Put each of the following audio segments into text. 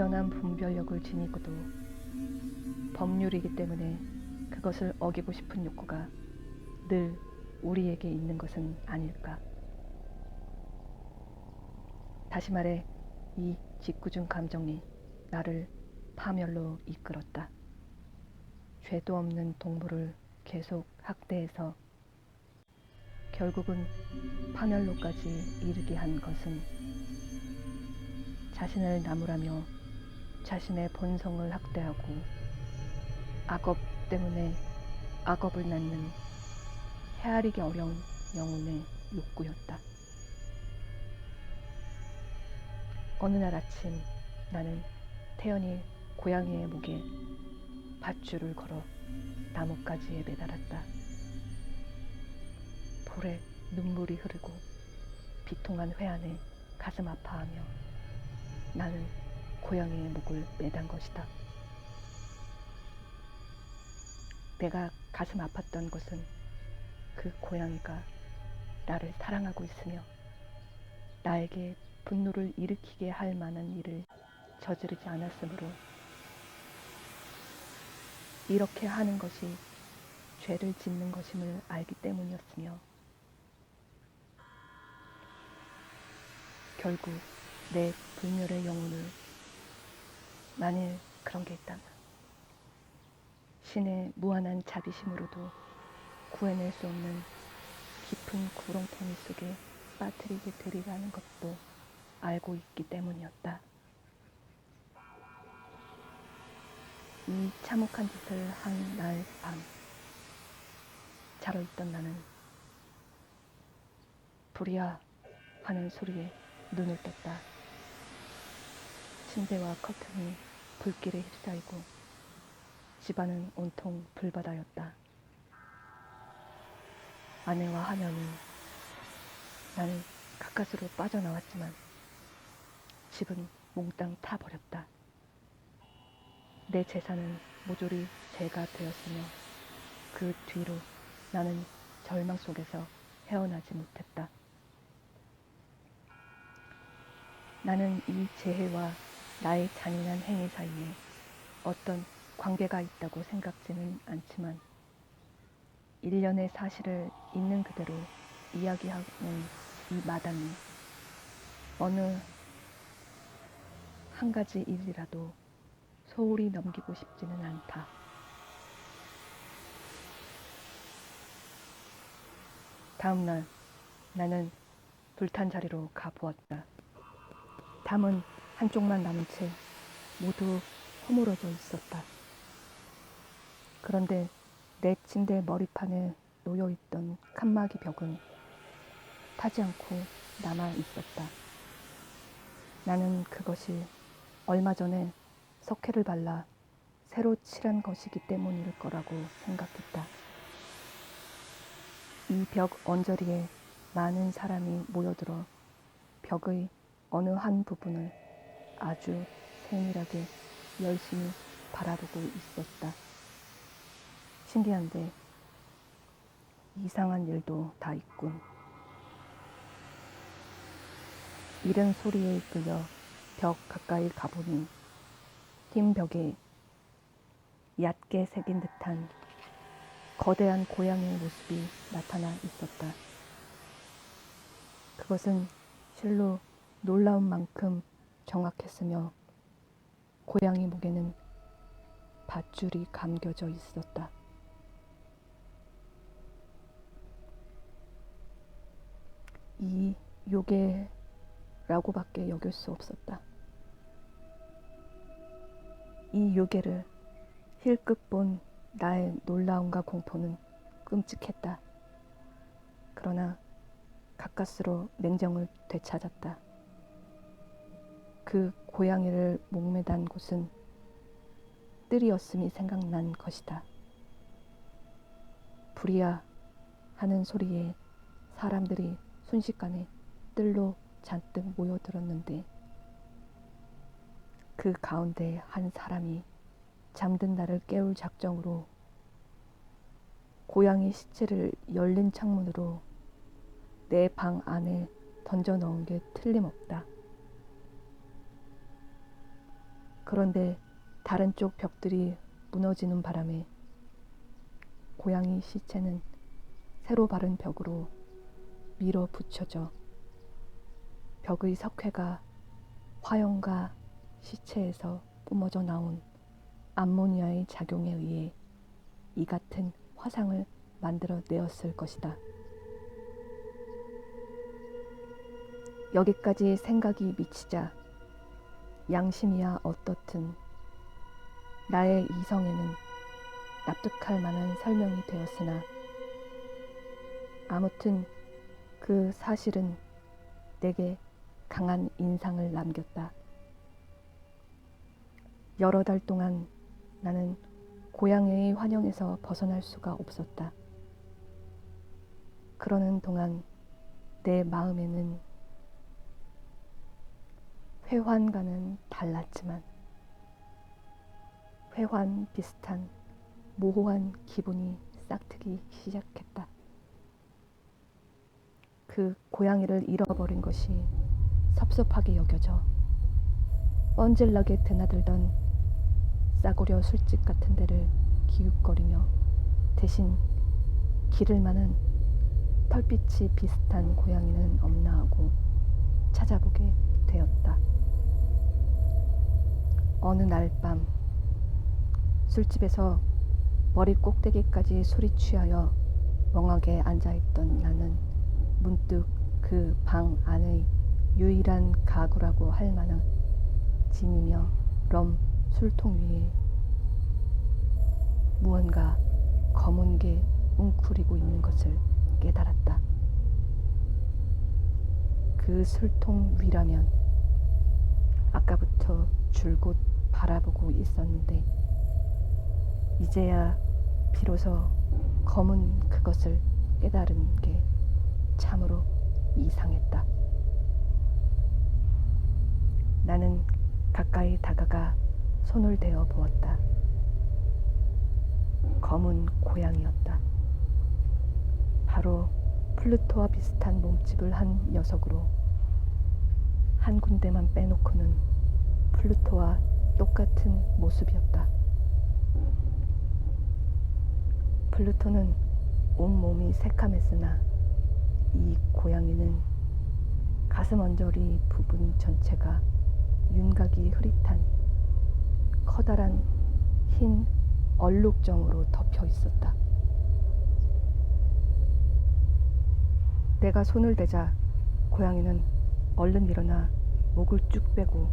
뛰어난 분별력을 지니고도 법률이기 때문에 그것을 어기고 싶은 욕구가 늘 우리에게 있는 것은 아닐까. 다시 말해 이 짓궂은 감정이 나를 파멸로 이끌었다. 죄도 없는 동물을 계속 학대해서 결국은 파멸로까지 이르게 한 것은 자신을 나무라며 자신의 본성을 학대하고 악업 때문에 악업을 낳는 헤아리기 어려운 영혼의 욕구였다. 어느 날 아침 나는 태연히 고양이의 목에 밧줄을 걸어 나뭇가지에 매달았다. 볼에 눈물이 흐르고 비통한 회한에 가슴 아파하며 나는 고양이의 목을 매단 것이다. 내가 가슴 아팠던 것은 그 고양이가 나를 사랑하고 있으며 나에게 분노를 일으키게 할 만한 일을 저지르지 않았으므로 이렇게 하는 것이 죄를 짓는 것임을 알기 때문이었으며 결국 내 불멸의 영혼을 만일 그런 게 있다면 신의 무한한 자비심으로도 구해낼 수 없는 깊은 구렁텅이 속에 빠뜨리게 되리라는 것도 알고 있기 때문이었다. 이 참혹한 짓을 한 날 밤 자러있던 나는 불이야 하는 소리에 눈을 떴다. 침대와 커튼이 불길에 휩싸이고 집안은 온통 불바다였다. 아내와 하면은 나는 가까스로 빠져나왔지만 집은 몽땅 타버렸다. 내 재산은 모조리 재가 되었으며 그 뒤로 나는 절망 속에서 헤어나지 못했다. 나는 이 재해와 나의 잔인한 행위 사이에 어떤 관계가 있다고 생각지는 않지만 일련의 사실을 있는 그대로 이야기하는 이 마당이 어느 한 가지 일이라도 소홀히 넘기고 싶지는 않다. 다음 날 나는 불탄 자리로 가보았다. 담은 한쪽만 남은 채 모두 허물어져 있었다. 그런데 내 침대 머리판에 놓여있던 칸막이 벽은 타지 않고 남아 있었다. 나는 그것이 얼마 전에 석회를 발라 새로 칠한 것이기 때문일 거라고 생각했다. 이 벽 언저리에 많은 사람이 모여들어 벽의 어느 한 부분을 아주 세밀하게 열심히 바라보고 있었다. 신기한데 이상한 일도 다 있군. 이른 소리에 이끌려 벽 가까이 가보니 흰 벽에 얕게 새긴 듯한 거대한 고양이의 모습이 나타나 있었다. 그것은 실로 놀라운 만큼 정확했으며 고양이 목에는 밧줄이 감겨져 있었다. 이 요괴라고밖에 여길 수 없었다. 이 요괴를 힐끗 본 나의 놀라움과 공포는 끔찍했다. 그러나 가까스로 냉정을 되찾았다. 그 고양이를 목매단 곳은 뜰이었음이 생각난 것이다. 불이야 하는 소리에 사람들이 순식간에 뜰로 잔뜩 모여들었는데 그 가운데 한 사람이 잠든 나를 깨울 작정으로 고양이 시체를 열린 창문으로 내 방 안에 던져 넣은 게 틀림없다. 그런데 다른 쪽 벽들이 무너지는 바람에 고양이 시체는 새로 바른 벽으로 밀어붙여져 벽의 석회가 화형과 시체에서 뿜어져 나온 암모니아의 작용에 의해 이 같은 화상을 만들어내었을 것이다. 여기까지 생각이 미치자 양심이야 어떻든 나의 이성에는 납득할 만한 설명이 되었으나 아무튼 그 사실은 내게 강한 인상을 남겼다. 여러 달 동안 나는 고양이의 환영에서 벗어날 수가 없었다. 그러는 동안 내 마음에는 회환과는 달랐지만 회환 비슷한 모호한 기분이 싹트기 시작했다. 그 고양이를 잃어버린 것이 섭섭하게 여겨져 뻔질나게 드나들던 싸구려 술집 같은 데를 기웃거리며 대신 기를 마는 털빛이 비슷한 고양이는 없나 하고 찾아보게 되었다. 어느 날 밤 술집에서 머리 꼭대기까지 술이 취하여 멍하게 앉아있던 나는 문득 그 방 안의 유일한 가구라고 할 만한 진이며 럼 술통 위에 무언가 검은 게 웅크리고 있는 것을 깨달았다. 그 술통 위라면 아까부터 줄곧 바라보고 있었는데 이제야 비로소 검은 그것을 깨달은 게 참으로 이상했다. 나는 가까이 다가가 손을 대어 보았다. 검은 고양이였다. 바로 플루토와 비슷한 몸집을 한 녀석으로 한 군데만 빼놓고는 플루토와 똑같은 모습이었다. 플루토는 온몸이 새카맸으나 이 고양이는 가슴 언저리 부분 전체가 윤곽이 흐릿한 커다란 흰 얼룩정으로 덮여 있었다. 내가 손을 대자 고양이는 얼른 일어나 목을 쭉 빼고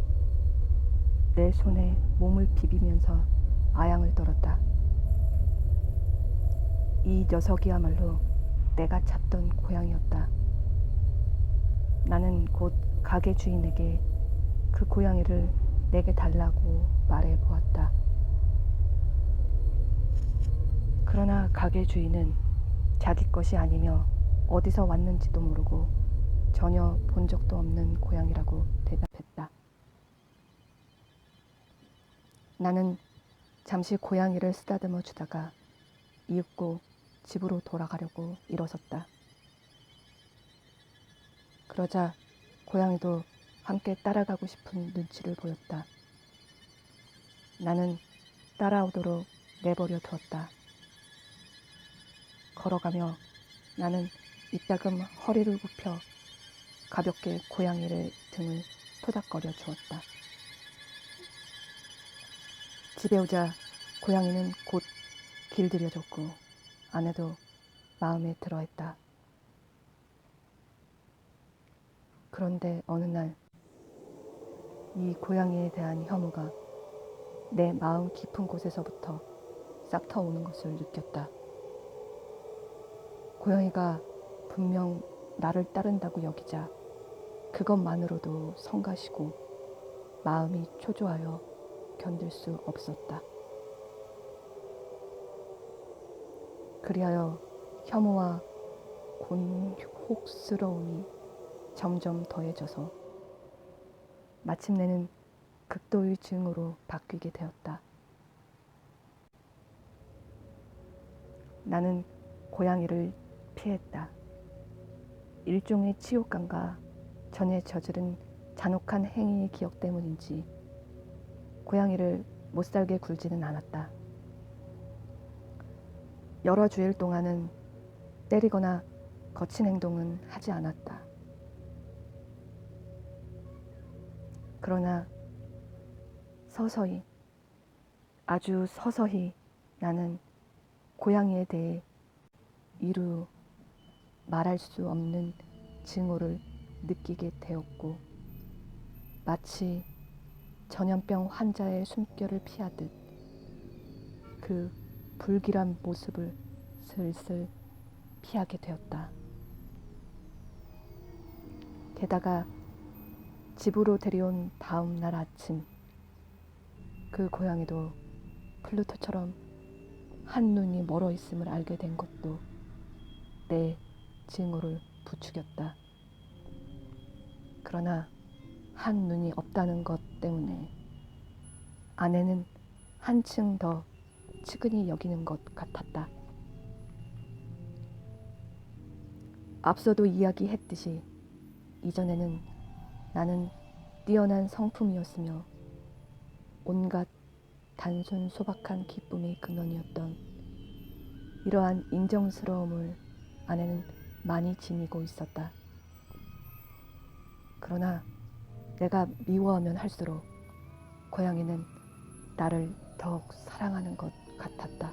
내 손에 몸을 비비면서 아양을 떨었다. 이 녀석이야말로 내가 잡던 고양이였다. 나는 곧 가게 주인에게 그 고양이를 내게 달라고 말해 보았다. 그러나 가게 주인은 자기 것이 아니며 어디서 왔는지도 모르고 전혀 본 적도 없는 고양이라고 대답했다. 나는 잠시 고양이를 쓰다듬어 주다가 이윽고 집으로 돌아가려고 일어섰다. 그러자 고양이도 함께 따라가고 싶은 눈치를 보였다. 나는 따라오도록 내버려 두었다. 걸어가며 나는 이따금 허리를 굽혀 가볍게 고양이의 등을 토닥거려 주었다. 집에 오자 고양이는 곧 길들여졌고 아내도 마음에 들어했다. 그런데 어느 날 이 고양이에 대한 혐오가 내 마음 깊은 곳에서부터 싹 터오는 것을 느꼈다. 고양이가 분명 나를 따른다고 여기자 그것만으로도 성가시고 마음이 초조하여 견딜 수 없었다. 그리하여 혐오와 곤혹스러움이 점점 더해져서 마침내는 극도의 증오로 바뀌게 되었다. 나는 고양이를 피했다. 일종의 치욕감과 전에 저지른 잔혹한 행위의 기억 때문인지 고양이를 못살게 굴지는 않았다. 여러 주일 동안은 때리거나 거친 행동은 하지 않았다. 그러나 서서히, 아주 서서히 나는 고양이에 대해 이루 말할 수 없는 증오를 느끼게 되었고, 마치 전염병 환자의 숨결을 피하듯 그 불길한 모습을 슬슬 피하게 되었다. 게다가 집으로 데려온 다음 날 아침, 그 고양이도 플루토처럼 한눈이 멀어 있음을 알게 된 것도 내 증오를 부추겼다. 그러나 한눈이 없다는 것 때문에 아내는 한층 더 측은히 여기는 것 같았다. 앞서도 이야기했듯이 이전에는 나는 뛰어난 성품이었으며 온갖 단순 소박한 기쁨의 근원이었던 이러한 인정스러움을 아내는 많이 지니고 있었다. 그러나 내가 미워하면 할수록 고양이는 나를 더욱 사랑하는 것 같았다.